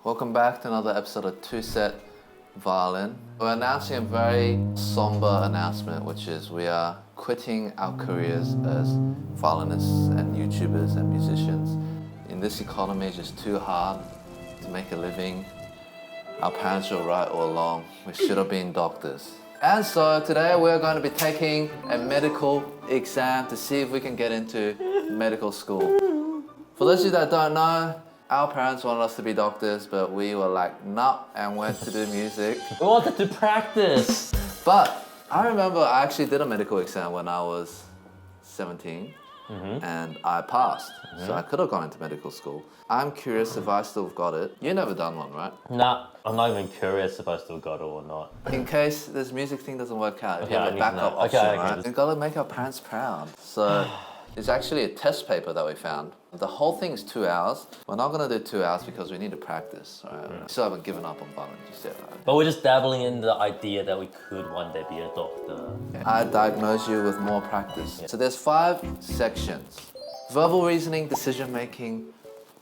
Welcome back to another episode of Two Set Violin. We're announcing a very somber announcement, which is we are quitting our careers as violinists and YouTubers and musicians. In this economy, it's just too hard to make a living. Our parents were right all along. We should have been doctors. And so today we're going to be taking a medical exam to see if we can get into medical school. For those of you that don't know, our parents wanted us to be doctors, but we were like, nah, and went to do music. We wanted to practice. But I remember I actually did a medical exam when I was 17, and I passed. So I could have gone into medical school. I'm curious if I still got it. You never done one, right? Nah, I'm not even curious if I still got it or not. In case this music thing doesn't work out, if Okay, you have I a need to backup know. option, Okay, I right? get We've got to make our parents proud. So it's actually a test paper that we found. The whole thing is 2 hours. We're not going to do 2 hours because we need to practice, right? We still haven't given up on violin just yet, right? But we're just dabbling in the idea that we could one day be a doctor. I diagnose you with more practice. So there's 5 sections. Verbal reasoning, decision making,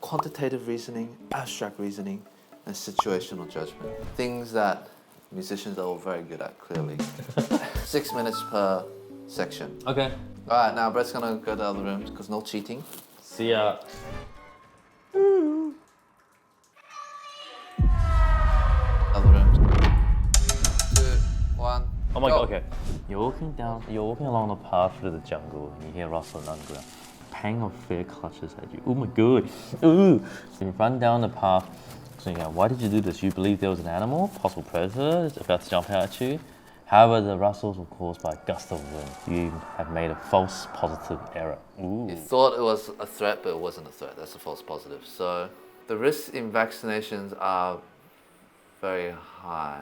quantitative reasoning, abstract reasoning, and situational judgment. Things that musicians are all very good at, clearly. 6 minutes per section. Okay. Alright, now Brett's gonna go to the other rooms because no cheating. See ya. Other rooms. 2, 1. Oh my go. god, okay. You're walking along the path through the jungle and you hear rustling underground. Pang of fear clutches at you. Oh my god. Ooh. So you run down the path. So you go, why did you do this? You believe there was an animal, possible predator, about to jump out at you. However, the rustles were caused by a gust of wind. You have made a false positive error. Ooh. You thought it was a threat, but it wasn't a threat. That's a false positive. So the risks in vaccinations are very high.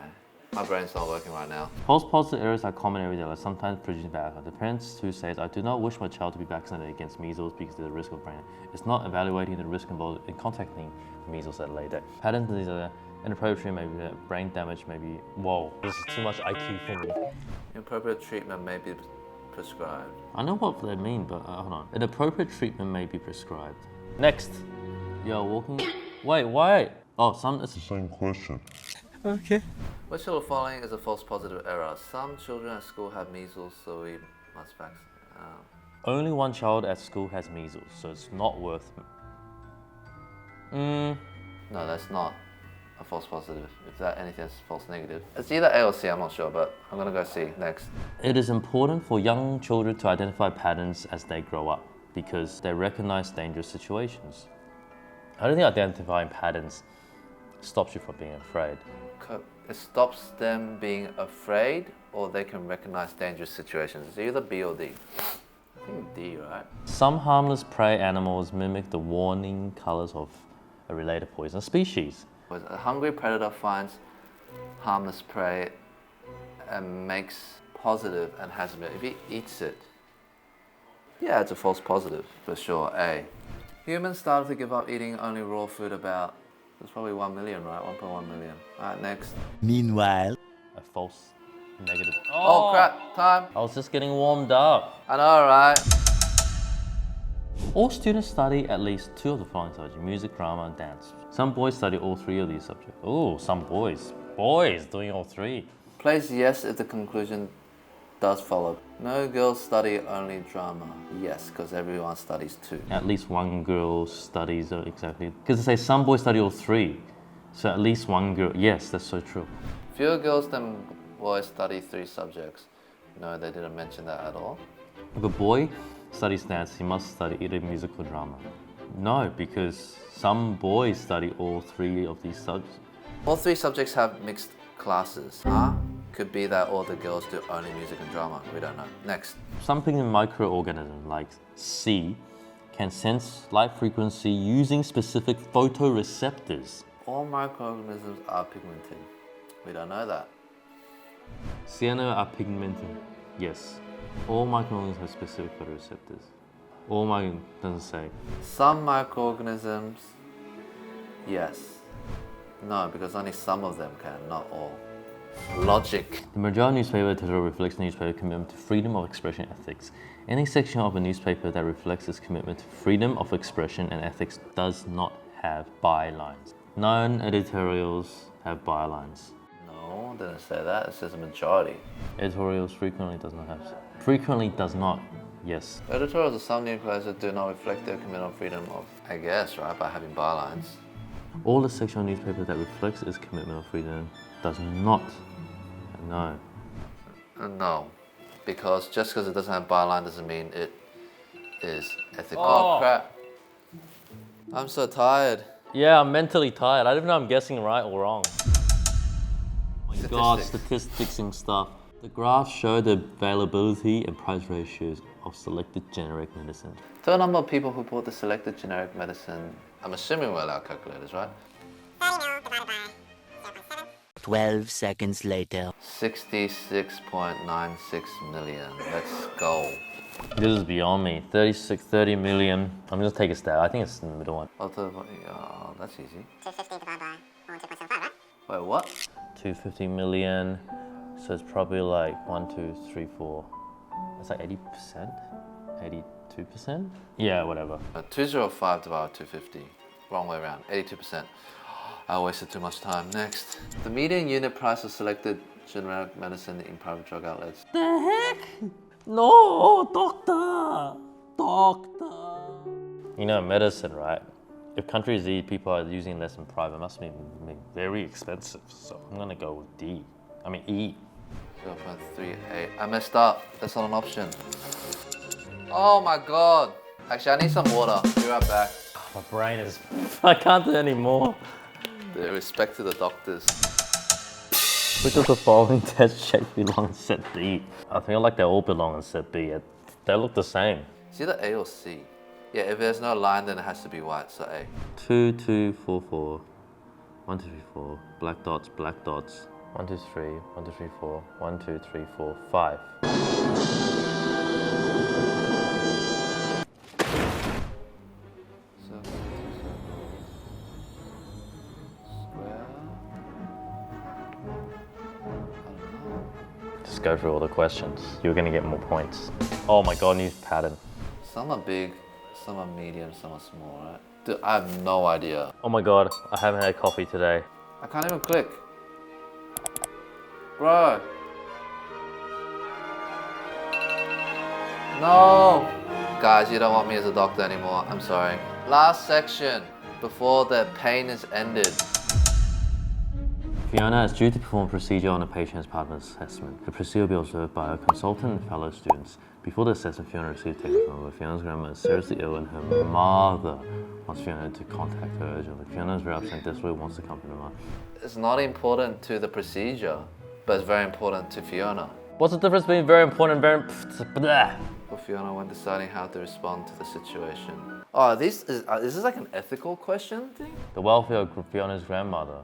My brain's not working right now. False positive errors are common every day, like sometimes producing bad outcomes. The parents who says, I do not wish my child to be vaccinated against measles because of the risk of brain. It's not evaluating the risk involved in contacting measles at a later date. Patterns of these are inappropriate treatment, maybe brain damage, maybe, whoa, this is too much IQ for me. Inappropriate treatment may be prescribed. I know what they mean, but hold on. Inappropriate treatment may be prescribed. Next. You're walking, wait. Oh, it's the same question. Okay. Which of the following is a false positive error? Some children at school have measles, so we must vaccinate. Only one child at school has measles, so it's not worth. No, that's not a false positive. If that anything is false negative. It's either A or C, I'm not sure, but I'm gonna go C next. It is important for young children to identify patterns as they grow up because they recognize dangerous situations. I don't think identifying patterns stops you from being afraid. It stops them being afraid, or they can recognize dangerous situations. It's either B or D. I think D, right? Some harmless prey animals mimic the warning colors of a related poisonous species. A hungry predator finds harmless prey and makes positive and has it. If he eats it, yeah, it's a false positive for sure. A. Humans started to give up eating only raw food about, there's probably 1 million, right? 1.1 million. Alright, next. Meanwhile, A false negative. Oh crap, time. I was just getting warmed up. I know, right? All students study at least 2 of the following subjects, music, drama, and dance. Some boys study all 3 of these subjects. Oh, some boys. Boys doing all 3. Place yes if the conclusion does follow. No girls study only drama. Yes, because everyone studies 2. At least one girl studies exactly. Because they say some boys study all 3. So at least one girl. Yes, that's so true. Fewer girls than boys study 3 subjects. No, they didn't mention that at all. If a boy studies dance, he must study either music or drama. No, because some boys study all 3 of these subjects. All 3 subjects have mixed classes. Huh? Could be that all the girls do only music and drama. We don't know. Next. Something in microorganisms like C can sense light frequency using specific photoreceptors. All microorganisms are pigmented. We don't know that. Cyano are pigmented. Yes. All microorganisms have specific photoreceptors. All doesn't say. Some microorganisms, yes. No, because only some of them can, not all. Logic. The majority newspaper editorial reflects the newspaper commitment to freedom of expression ethics. Any section of a newspaper that reflects its commitment to freedom of expression and ethics does not have bylines. Known editorials have bylines. No, it didn't say that. It says a majority. Editorials frequently does not have. Frequently does not. Yes. Editorials of some newspapers that do not reflect their commitment on freedom of, I guess, right, by having bylines. All the section of newspaper that reflects its commitment of freedom does not. No. No, because just because it doesn't have byline doesn't mean it is ethical. Oh. Oh crap. I'm so tired. Yeah, I'm mentally tired. I don't know if I'm guessing right or wrong. Oh my god, statistics and stuff. The graphs show the availability and price ratios of selected generic medicine. Total number of people who bought the selected generic medicine. I'm assuming we're allowed calculators, right? 12 seconds later. 66.96 million. Let's go. This is beyond me. 30 million. I'm just take a stab. I think it's in the middle one. Oh, that's easy. 250 divided by 1.75, right? Wait, what? 250 million. So it's probably like 1, 2, 3, 4. It's like 80%? 82%? Yeah, whatever. 205 divided by 250. Wrong way around. 82%. I wasted too much time. Next. The median unit price of selected generic medicine in private drug outlets. The heck? No, doctor! You know, medicine, right? If countries E, people are using less in private, it must be very expensive. So I'm gonna go with D. I mean E. 0.38. I messed up. That's not an option. Oh my god. Actually, I need some water. Be right back. My brain is... I can't do any more. The respect to the doctors. Which of the following test checks belong in set D? I feel like they all belong in set B. They look the same. It's either A or C. Yeah, if there's no line, then it has to be white, so A. 2, 2, 4, 4. 1, 2, 3, 4. Black dots, black dots. 1, 2, 3. 1, 2, 3, 4. 1, 2, 3, 4, 5. Just go through all the questions. You're gonna get more points. Oh my god, new pattern. Some are big, some are medium, some are small, right? Dude, I have no idea. Oh my god, I haven't had coffee today. I can't even click. Bro. No! Guys, you don't want me as a doctor anymore. I'm sorry. Last section, before the pain is ended. Fiona is due to perform a procedure on a patient as part of an assessment. The procedure will be observed by a consultant and fellow students. Before the assessment, Fiona received text from her. Fiona's grandma is seriously ill and her mother wants Fiona to contact her urgently. Fiona is very upset and desperately wants to comfort her mother. It's not important to the procedure, but it's very important to Fiona. What's the difference between very important and very... For Fiona when deciding how to respond to the situation. Oh, is this like an ethical question thing? The welfare of Fiona's grandmother.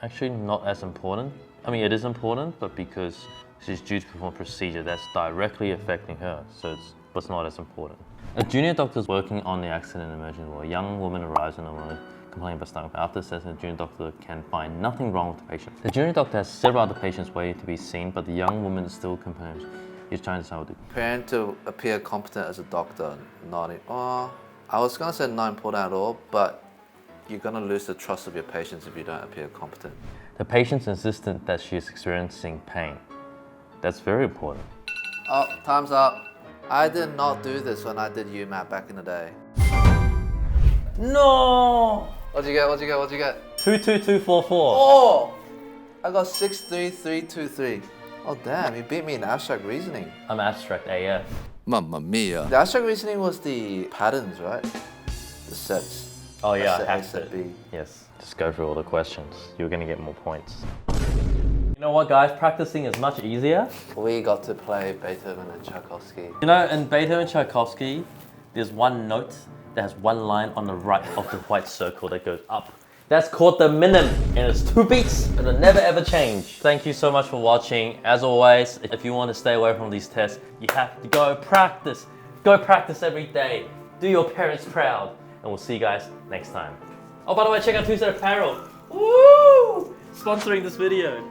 Actually not as important. I mean, it is important, but because she's due to perform a procedure that's directly affecting her, so it's not as important. A junior doctor is working on the accident in emergency ward. A young woman arrives in the room complaining of stomach pain. After assessing, the junior doctor can find nothing wrong with the patient. The junior doctor has several other patients waiting to be seen, but the young woman is still complaining. He's trying to decide what to do. Preparing to appear competent as a doctor, I was gonna say not important at all, but you're gonna lose the trust of your patients if you don't appear competent. The patient's insistent that she is experiencing pain. That's very important. Oh, time's up. I did not do this when I did UMAT back in the day. No! What'd you get? 22244. Oh! I got 63323. Oh damn, you beat me in abstract reasoning. I'm abstract AF. Mamma mia. The abstract reasoning was the patterns, right? The sets. Oh yeah, I set A, hacked set it. B. Yes, just go through all the questions. You're gonna get more points. You know what, guys? Practicing is much easier. We got to play Beethoven and Tchaikovsky. You know, in Beethoven and Tchaikovsky, there's one note that has one line on the right of the white circle that goes up. That's called the minim, and it's 2 beats, and it'll never ever change. Thank you so much for watching. As always, if you want to stay away from these tests, you have to go practice. Go practice every day. Do your parents proud. And we'll see you guys next time. Oh, by the way, check out 2set Apparel. Woo! Sponsoring this video.